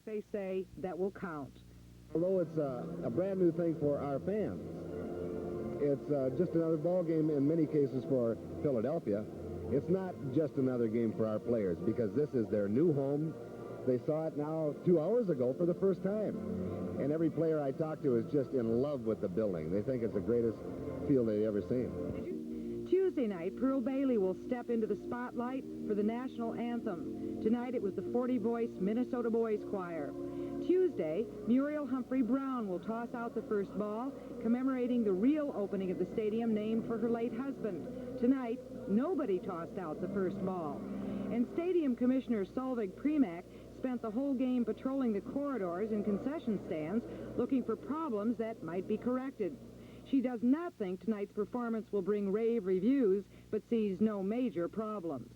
they say, that will count. Although it's a brand new thing for our fans, it's just another ball game in many cases for Philadelphia. It's not just another game for our players because this is their new home. They saw it now 2 hours ago for the first time. And every player I talk to is just in love with the building. They think it's the greatest field they've ever seen. Tuesday night, Pearl Bailey will step into the spotlight for the national anthem. Tonight it was the 40-voice Minnesota Boys Choir. Tuesday, Muriel Humphrey Brown will toss out the first ball, commemorating the real opening of the stadium named for her late husband. Tonight, nobody tossed out the first ball. And Stadium Commissioner Solveig Premack spent the whole game patrolling the corridors and concession stands, looking for problems that might be corrected. She does not think tonight's performance will bring rave reviews, but sees no major problems.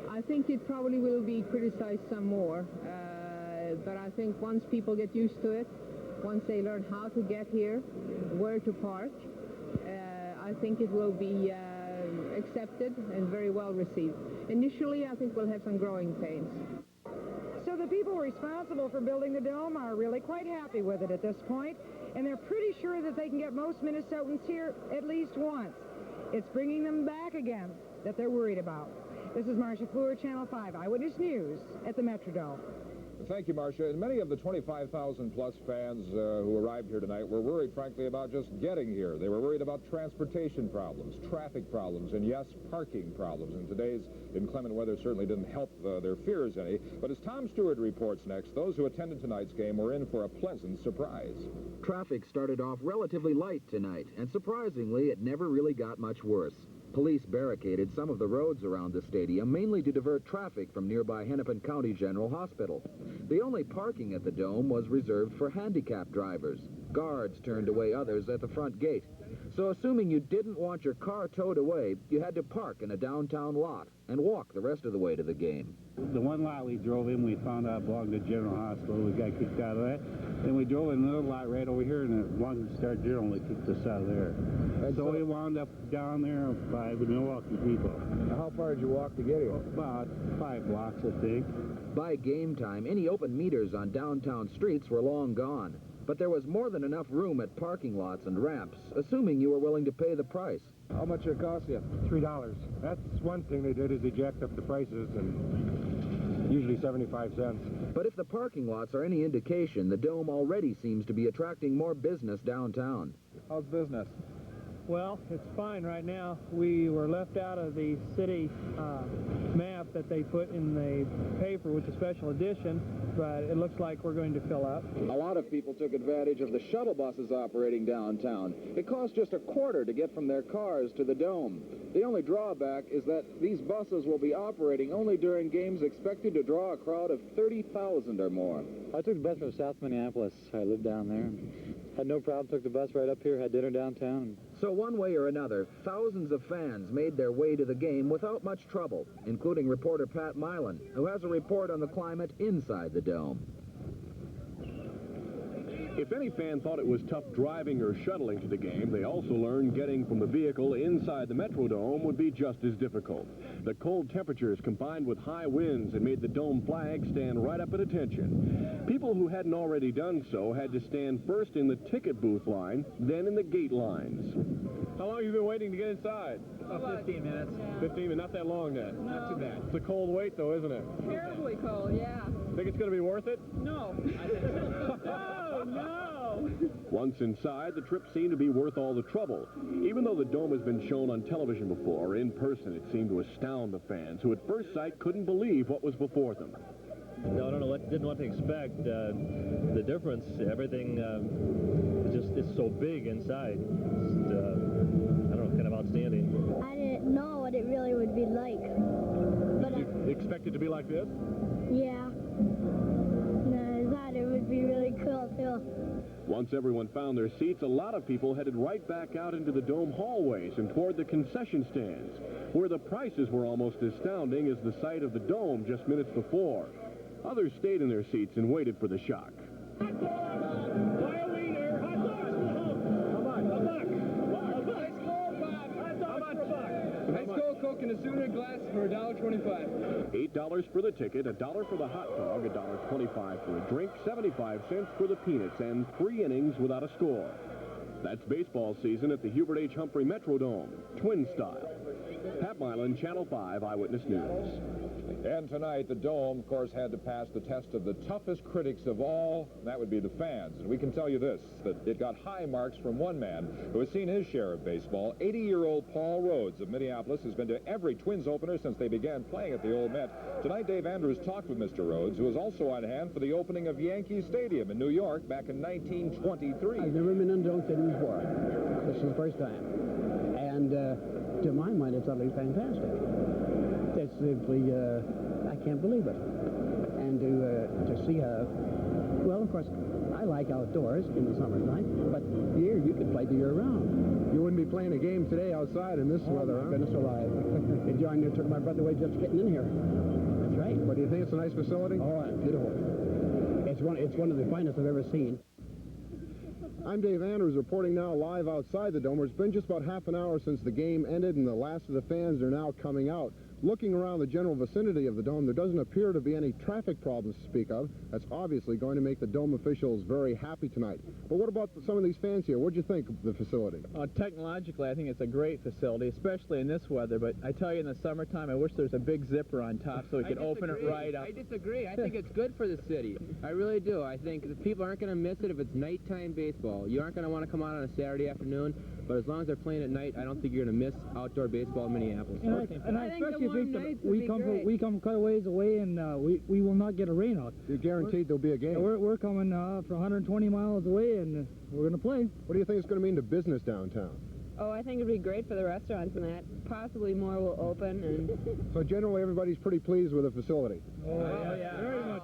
I think it probably will be criticized some more, but I think once people get used to it, once they learn how to get here, where to park, I think it will be accepted and very well received. Initially, I think we'll have some growing pains. So the people responsible for building the dome are really quite happy with it at this point, and they're pretty sure that they can get most Minnesotans here at least once. It's bringing them back again that they're worried about. This is Marcia Fleur, Channel 5 Eyewitness News at the Metrodome. Thank you, Marcia. And many of the 25,000-plus fans who arrived here tonight were worried, frankly, about just getting here. They were worried about transportation problems, traffic problems, and, yes, parking problems. And today's inclement weather certainly didn't help their fears any. But as Tom Stewart reports next, those who attended tonight's game were in for a pleasant surprise. Traffic started off relatively light tonight, and surprisingly, it never really got much worse. Police barricaded some of the roads around the stadium, mainly to divert traffic from nearby Hennepin County General Hospital. The only parking at the Dome was reserved for handicapped drivers. Guards turned away others at the front gate. So assuming you didn't want your car towed away, you had to park in a downtown lot and walk the rest of the way to the game. The one lot we drove in, we found out belonged to General Hospital. We got kicked out of that. Then we drove in another lot right over here, and it belonged to Star General. They kicked us out of there. And so we wound up down there by the Milwaukee Depot. How far did you walk to get here? About 5 blocks, I think. By game time, any open meters on downtown streets were long gone. But there was more than enough room at parking lots and ramps, assuming you were willing to pay the price. How much did it cost you? $3. That's one thing they did, is they jacked up the prices, and usually 75 cents. But if the parking lots are any indication, the Dome already seems to be attracting more business downtown. How's business? Well, it's fine right now. We were left out of the city map that they put in the paper with the special edition, but it looks like we're going to fill up. A lot of people took advantage of the shuttle buses operating downtown. It costs just a quarter to get from their cars to the Dome. The only drawback is that these buses will be operating only during games expected to draw a crowd of 30,000 or more. I took the bus from South Minneapolis. I lived down there. Had no problem, took the bus right up here, had dinner downtown. So one way or another, thousands of fans made their way to the game without much trouble, including reporter Pat Milan, who has a report on the climate inside the Dome. If any fan thought it was tough driving or shuttling to the game, they also learned getting from the vehicle inside the Metrodome would be just as difficult. The cold temperatures combined with high winds had made the Dome flag stand right up at attention. People who hadn't already done so had to stand first in the ticket booth line, then in the gate lines. How long have you been waiting to get inside? About 15 minutes. 15 minutes, not that long then. No. Not too bad. It's a cold wait though, isn't it? Terribly cold, yeah. Think it's going to be worth it? No. Oh, no. Once inside, the trip seemed to be worth all the trouble. Even though the Dome has been shown on television before, in person it seemed to astound the fans, who at first sight couldn't believe what was before them. No, I don't know what, didn't know what to expect. The difference, everything, it's so big inside. Just, I don't know, kind of outstanding. I didn't know what it really would be like. But Did you expect it to be like this? Yeah. No, I thought it would be really cool, too. Once everyone found their seats, a lot of people headed right back out into the Dome hallways and toward the concession stands, where the prices were almost as astounding as the sight of the Dome just minutes before. Others stayed in their seats and waited for the shock. Coke and a Sooner glass for $1.25. $8 for the ticket, $1 for the hot dog, $1.25 for a drink, 75 cents for the peanuts, and 3 innings without a score. That's baseball season at the Hubert H. Humphrey Metrodome, Twin Style. Pat Milan, Channel 5 Eyewitness News. And tonight, the Dome, of course, had to pass the test of the toughest critics of all, and that would be the fans. And we can tell you this, that it got high marks from one man who has seen his share of baseball. 80-year-old Paul Rhodes of Minneapolis has been to every Twins opener since they began playing at the old Met. Tonight, Dave Andrews talked with Mr. Rhodes, who was also on hand for the opening of Yankee Stadium in New York back in 1923. I've never been in Dome Stadium before. This is the first time. And to my mind, it's utterly fantastic. It's simply, I can't believe it. And to see well, of course, I like outdoors in the summertime, but here you could play the year-round. You wouldn't be playing a game today outside in this weather, huh? Goodness alive. Enjoying it. Took my breath away just getting in here. That's right. But do you think it's a nice facility? Oh, beautiful. It's one of the finest I've ever seen. I'm Dave Andrews reporting now live outside the Dome. It's been just about half an hour since the game ended, and the last of the fans are now coming out. Looking around the general vicinity of the Dome, there doesn't appear to be any traffic problems to speak of. That's obviously going to make the Dome officials very happy tonight. But what about some of these fans here? What do you think of the facility? Technologically, I think it's a great facility, especially in this weather. But I tell you, in the summertime, I wish there was a big zipper on top so we could open it right up. I disagree. I think it's good for the city. I really do. I think the people aren't going to miss it if it's nighttime baseball. You aren't going to want to come out on a Saturday afternoon, but as long as they're playing at night, I don't think you're going to miss outdoor baseball in Minneapolis. And I especially think that we come quite a ways away, and we will not get a rain out. You're guaranteed there'll be a game. We're coming from 120 miles away, and we're going to play. What do you think it's going to mean to business downtown? Oh, I think it'd be great for the restaurants and that. Possibly more will open. And So generally everybody's pretty pleased with the facility. Oh, yeah. Very much.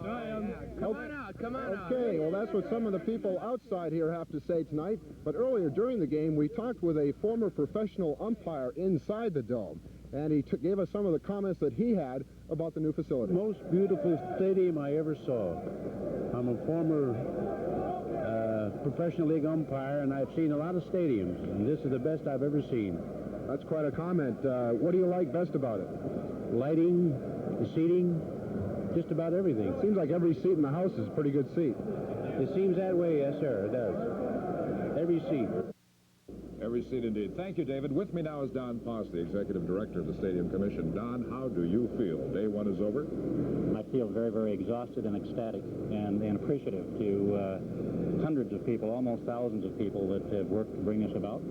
Come on out. Okay, well that's what some of the people outside here have to say tonight. But earlier during the game, we talked with a former professional umpire inside the Dome, and he gave us some of the comments that he had about the new facility. Most beautiful stadium I ever saw. I'm a former professional league umpire, and I've seen a lot of stadiums, and this is the best I've ever seen. That's quite a comment. What do you like best about it? Lighting, the seating, just about everything. Seems like every seat in the house is a pretty good seat. It seems that way, yes, sir, it does. Every seat. Every seat indeed. Thank you, David. With me now is Don Poss, the Executive Director of the Stadium Commission. Don, how do you feel? Day one is over? I feel very, very exhausted and ecstatic and appreciative to hundreds of people, almost thousands of people that have worked to bring us about.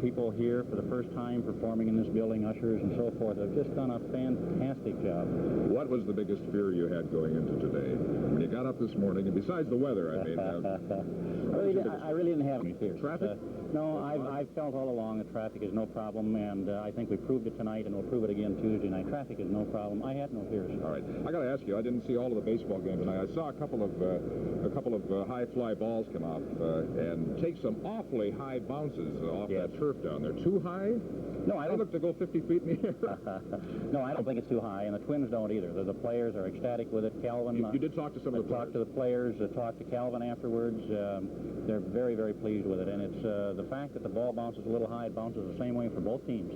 People here for the first time performing in this building, ushers and so forth, have just done a fantastic job. What was the biggest fear you had going into today? When you got up this morning, and besides the weather, I mean... I really didn't have any fears. Traffic? No, I've felt all along that traffic is no problem, and I think we proved it tonight, and we'll prove it again Tuesday night. Traffic is no problem. I had no fears. All right. I got to ask you, I didn't see all of the baseball game tonight. I saw a couple of high-fly balls come off and take some awfully high bounces off that turf down there. Too high? No, I don't. They look to go 50 feet in the air. No, I don't think it's too high, and the Twins don't either. The players are ecstatic with it. Calvin... You did talk to some of the players? Talked to the players, talked to Calvin afterwards. They're very, very pleased with it, and it's the fact that the ball bounces a little high, it bounces the same way for both teams.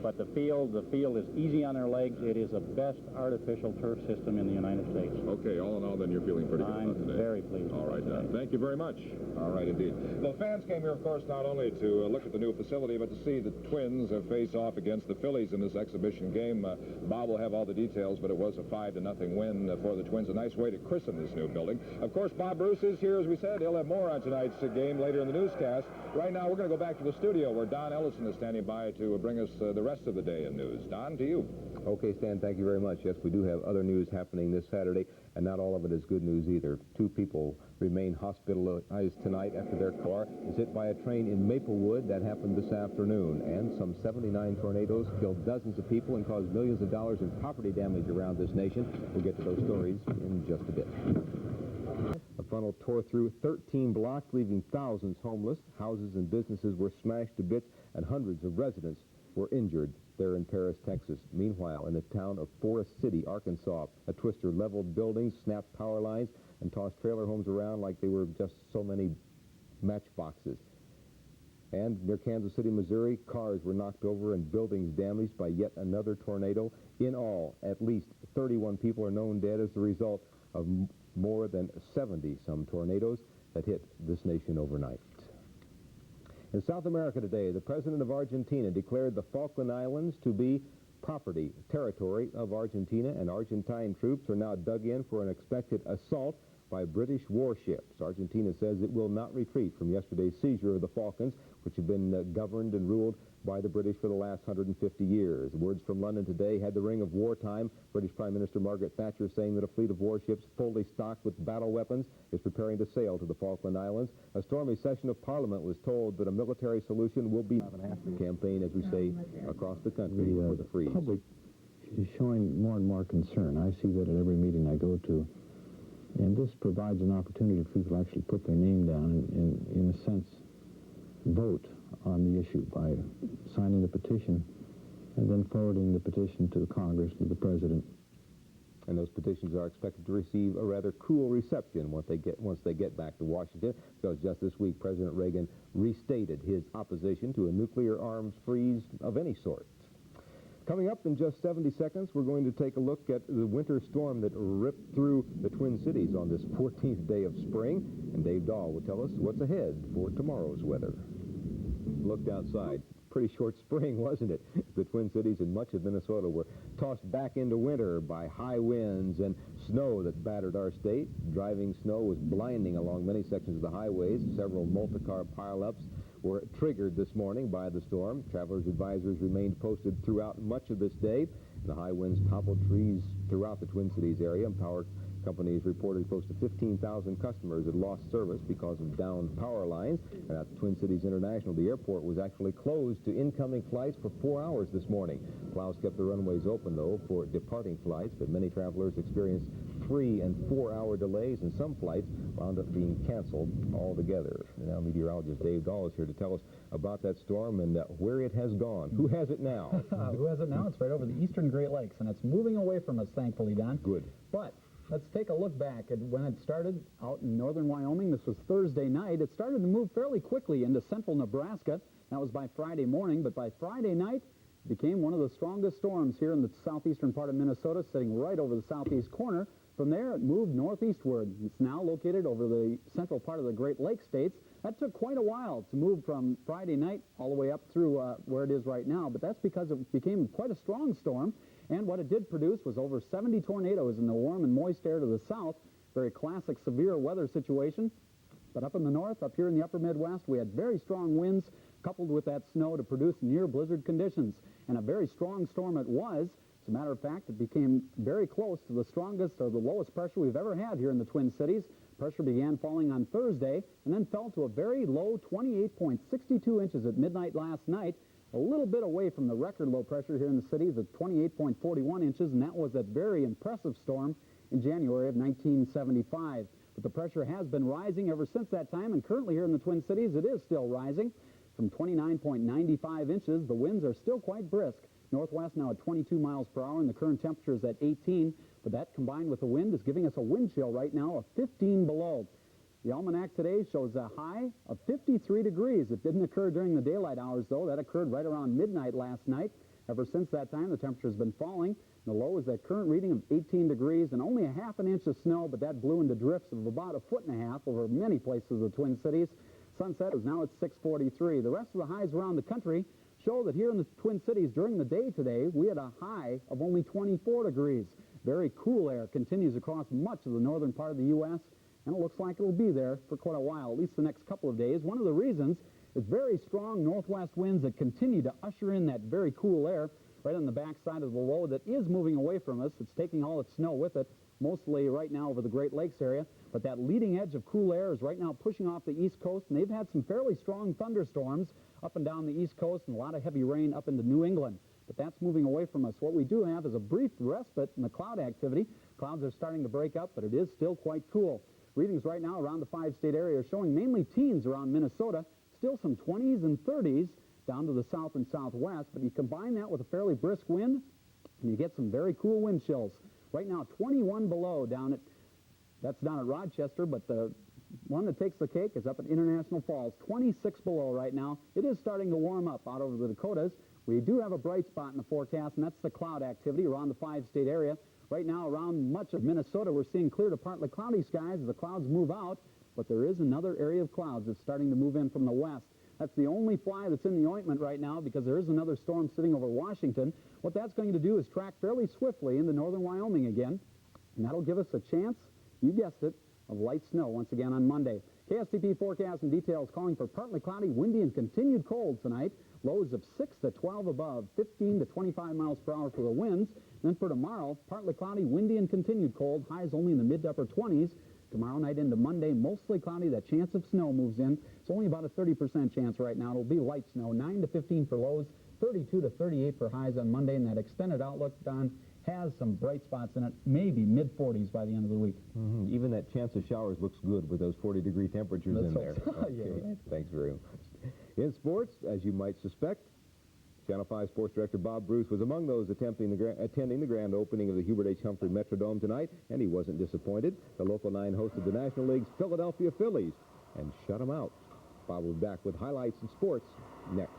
But the field is easy on their legs. It is the best artificial turf system in the United States. Okay, all in all, then you're feeling pretty good about today. I'm very pleased. All right, Don. Thank you very much. All right, indeed. Well, fans came here, of course, not only to look at the new facility, but to see the Twins face off against the Phillies in this exhibition game. Bob will have all the details, but it was a 5-0 win for the Twins. A nice way to christen this new building. Of course, Bob Bruce is here, as we said. He'll have more on tonight's game later in the newscast. Right now, we're going to go back to the studio where Don Ellison is standing by to bring us the rest of the day in news. Don, to you. Okay, Stan, thank you very much. Yes, we do have other news happening this Saturday, and not all of it is good news either. 2 people remain hospitalized tonight after their car was hit by a train in Maplewood. That happened this afternoon, and some 79 tornadoes killed dozens of people and caused millions of dollars in property damage around this nation. We'll get to those stories in just a bit. A funnel tore through 13 blocks, leaving thousands homeless. Houses and businesses were smashed to bits, and hundreds of residents were injured there in Paris, Texas. Meanwhile, in the town of Forest City, Arkansas, a twister leveled buildings, snapped power lines, and tossed trailer homes around like they were just so many matchboxes. And near Kansas City, Missouri, cars were knocked over and buildings damaged by yet another tornado. In all, at least 31 people are known dead as the result of more than 70-some tornadoes that hit this nation overnight. In South America today, the president of Argentina declared the Falkland Islands to be territory of Argentina, and Argentine troops are now dug in for an expected assault by British warships. Argentina says it will not retreat from yesterday's seizure of the Falklands, which have been governed and ruled by the British for the last 150 years. Words from London today had the ring of wartime. British Prime Minister Margaret Thatcher saying that a fleet of warships fully stocked with battle weapons is preparing to sail to the Falkland Islands. A stormy session of Parliament was told that a military solution will be campaign, as we say, across the country for the freeze. The public is showing more and more concern. I see that at every meeting I go to. And this provides an opportunity for people to actually put their name down and, in a sense, vote on the issue by signing the petition and then forwarding the petition to the Congress, to the President. And those petitions are expected to receive a rather cool reception once they get back to Washington, because just this week, President Reagan restated his opposition to a nuclear arms freeze of any sort. Coming up in just 70 seconds, we're going to take a look at the winter storm that ripped through the Twin Cities on this 14th day of spring, and Dave Dahl will tell us what's ahead for tomorrow's weather. Looked outside. Pretty short spring, wasn't it? The Twin Cities and much of Minnesota were tossed back into winter by high winds and snow that battered our state. Driving snow was blinding along many sections of the highways. Several multi-car pileups were triggered this morning by the storm. Travelers' advisories remained posted throughout much of this day. The high winds toppled trees throughout the Twin Cities area. Power companies reported close to 15,000 customers had lost service because of downed power lines. And at the Twin Cities International, the airport was actually closed to incoming flights for 4 hours this morning. Plows kept the runways open, though, for departing flights, but many travelers experienced 3- and 4-hour delays, and some flights wound up being canceled altogether. And now meteorologist Dave Dahl is here to tell us about that storm and where it has gone. Who has it now? Who has it now? It's right over the eastern Great Lakes, and it's moving away from us, thankfully, Don. Good. But let's take a look back at when it started out in northern Wyoming. This was Thursday night. It started to move fairly quickly into central Nebraska. That was by Friday morning, but by Friday night, it became one of the strongest storms here in the southeastern part of Minnesota, sitting right over the southeast corner. From there, it moved northeastward. It's now located over the central part of the Great Lakes states. That took quite a while to move from Friday night all the way up through where it is right now, but that's because it became quite a strong storm. And what it did produce was over 70 tornadoes in the warm and moist air to the south. Very classic severe weather situation. But up in the north, up here in the upper Midwest, we had very strong winds coupled with that snow to produce near blizzard conditions. And a very strong storm it was. As a matter of fact, it became very close to the strongest or the lowest pressure we've ever had here in the Twin Cities. Pressure began falling on Thursday and then fell to a very low 28.62 inches at midnight last night. A little bit away from the record low pressure here in the cities at 28.41 inches, and that was that very impressive storm in January of 1975. But the pressure has been rising ever since that time, and currently here in the Twin Cities, it is still rising. From 29.95 inches, the winds are still quite brisk. Northwest now at 22 miles per hour, and the current temperature is at 18. But that combined with the wind is giving us a wind chill right now of 15 below. The almanac today shows a high of 53 degrees. It didn't occur during the daylight hours, though. That occurred right around midnight last night. Ever since that time, the temperature has been falling. The low is that current reading of 18 degrees and only a half an inch of snow, but that blew into drifts of about 1.5 feet over many places of the Twin Cities. Sunset is now at 6:43. The rest of the highs around the country show that here in the Twin Cities during the day today, we had a high of only 24 degrees. Very cool air continues across much of the northern part of the U.S., and it looks like it'll be there for quite a while, at least the next couple of days. One of the reasons is very strong northwest winds that continue to usher in that very cool air right on the backside of the low that is moving away from us. It's taking all its snow with it, mostly right now over the Great Lakes area. But that leading edge of cool air is right now pushing off the East Coast, and they've had some fairly strong thunderstorms up and down the East Coast and a lot of heavy rain up into New England. But that's moving away from us. What we do have is a brief respite in the cloud activity. Clouds are starting to break up, but it is still quite cool. Readings right now around the 5-state area are showing mainly teens around Minnesota, still some 20s and 30s down to the south and southwest, but you combine that with a fairly brisk wind, and you get some very cool wind chills. Right now, 21 below down at, that's down at Rochester, but the one that takes the cake is up at International Falls, 26 below right now. It is starting to warm up out over the Dakotas. We do have a bright spot in the forecast, and that's the cloud activity around the 5-state area. Right now, around much of Minnesota, we're seeing clear to partly cloudy skies as the clouds move out, but there is another area of clouds that's starting to move in from the west. That's the only fly that's in the ointment right now because there is another storm sitting over Washington. What that's going to do is track fairly swiftly into northern Wyoming again, and that'll give us a chance, you guessed it, of light snow once again on Monday. KSTP forecast and details calling for partly cloudy, windy, and continued cold tonight. Lows of 6 to 12 above, 15 to 25 miles per hour for the winds. Then for tomorrow, partly cloudy, windy, and continued cold. Highs only in the mid to upper 20s. Tomorrow night into Monday, mostly cloudy. That chance of snow moves in. It's only about a 30% chance right now. It'll be light snow, 9 to 15 for lows, 32 to 38 for highs on Monday. And that extended outlook, Don, has some bright spots in it, maybe mid-40s by the end of the week. Even that chance of showers looks good with those 40-degree temperatures in there. Okay. Yeah, right. Thanks very much. In sports, as you might suspect, Channel 5 Sports Director Bob Bruce was among those attending the grand opening of the Hubert H. Humphrey Metrodome tonight, and he wasn't disappointed. The Local 9 hosted the National League's Philadelphia Phillies and shut them out. Bob will be back with highlights in sports next.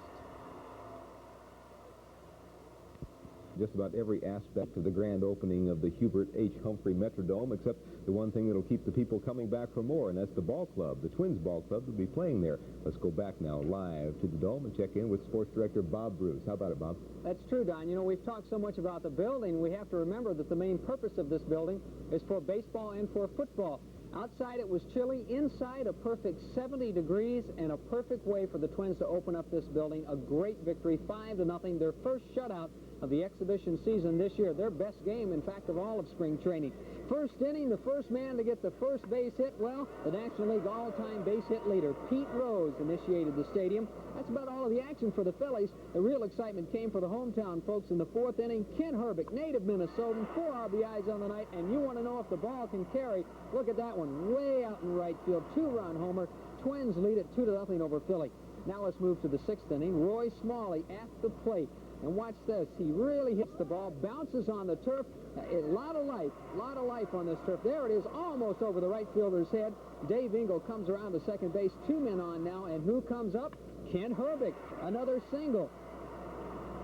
Just about every aspect of the grand opening of the Hubert H. Humphrey Metrodome, except the one thing that'll keep the people coming back for more, and that's the ball club. The Twins ball club will be playing there. Let's go back now live to the Dome and check in with Sports Director Bob Bruce. How about it, Bob? That's true, Don. You know, we've talked so much about the building. We have to remember that the main purpose of this building is for baseball and for football. Outside it was chilly. Inside a perfect 70 degrees and a perfect way for the Twins to open up this building. A great victory, 5-0, their first shutout of the exhibition season this year. Their best game, in fact, of all of spring training. First inning, the first man to get the first base hit, well, the National League all-time base hit leader, Pete Rose, initiated the stadium. That's about all of the action for the Phillies. The real excitement came for the hometown folks in the fourth inning. Ken Herbeck, native Minnesotan, 4 RBIs on the night, and you want to know if the ball can carry. Look at that one, way out in right field, 2-run homer. Twins lead it 2-0 over Philly. Now let's move to the 6th inning. Roy Smalley at the plate. And watch this. He really hits the ball, bounces on the turf. A lot of life on this turf. There it is, almost over the right fielder's head. Dave Engel comes around to second base. 2 men on now, and who comes up? Ken Herbeck, another single.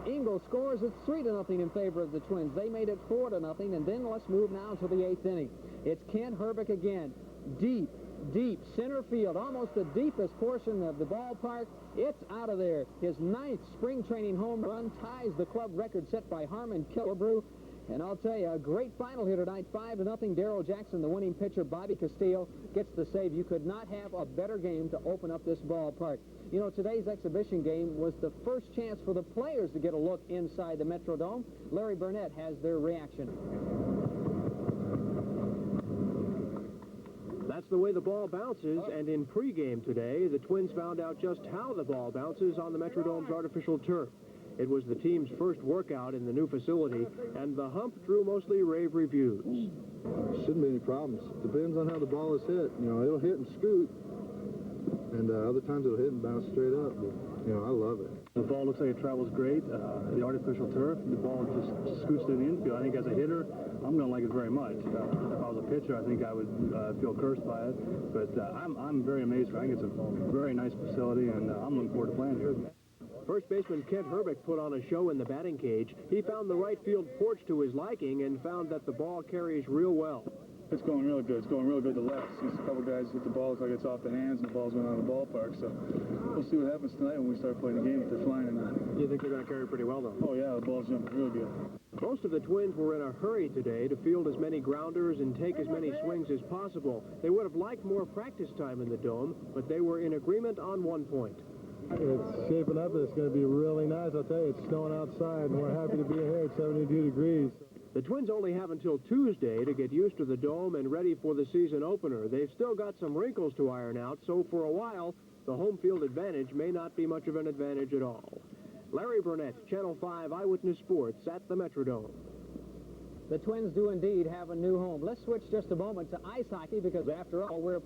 Engel scores. It's 3-0 in favor of the Twins. They made it 4-0, and then let's move now to the 8th inning. It's Ken Herbeck again. Deep center field, almost the deepest portion of the ballpark. It's out of there. His 9th spring training home run ties the club record set by Harmon Killebrew. And I'll tell you, a great final here tonight, 5-0. Darrell Jackson, the winning pitcher. Bobby Castillo gets the save. You could not have a better game to open up this ballpark. You know, today's exhibition game was the first chance for the players to get a look inside the Metrodome. Larry Burnett has their reaction. That's the way the ball bounces, and in pregame today, the Twins found out just how the ball bounces on the Metrodome's artificial turf. It was the team's first workout in the new facility, and the hump drew mostly rave reviews. Shouldn't be any problems. Depends on how the ball is hit. You know, it'll hit and scoot, and other times it'll hit and bounce straight up. But, you know, I love it. The ball looks like it travels great. The artificial turf, the ball just scoots to the infield. I think as a hitter, I'm going to like it very much. If I was a pitcher, I think I would feel cursed by it. But I'm very amazed. I think it's a very nice facility, and I'm looking forward to playing here. First baseman Kent Herbeck put on a show in the batting cage. He found the right field porch to his liking and found that the ball carries real well. It's going real good. It's going real good to left. There's a couple guys hit the ball, looks like it's off the hands, and the ball's going out of the ballpark. So we'll see what happens tonight when we start playing the game, if they're flying or not. You think they're going to carry pretty well, though? Oh, yeah, the ball's jumping real good. Most of the Twins were in a hurry today to field as many grounders and take as many swings as possible. They would have liked more practice time in the Dome, but they were in agreement on one point. It's shaping up. It's going to be really nice. I'll tell you, it's snowing outside, and we're happy to be here at 72 degrees. The Twins only have until Tuesday to get used to the Dome and ready for the season opener. They've still got some wrinkles to iron out, so for a while, the home field advantage may not be much of an advantage at all. Larry Burnett, Channel 5 Eyewitness Sports at the Metrodome. The Twins do indeed have a new home. Let's switch just a moment to ice hockey because, after all, we're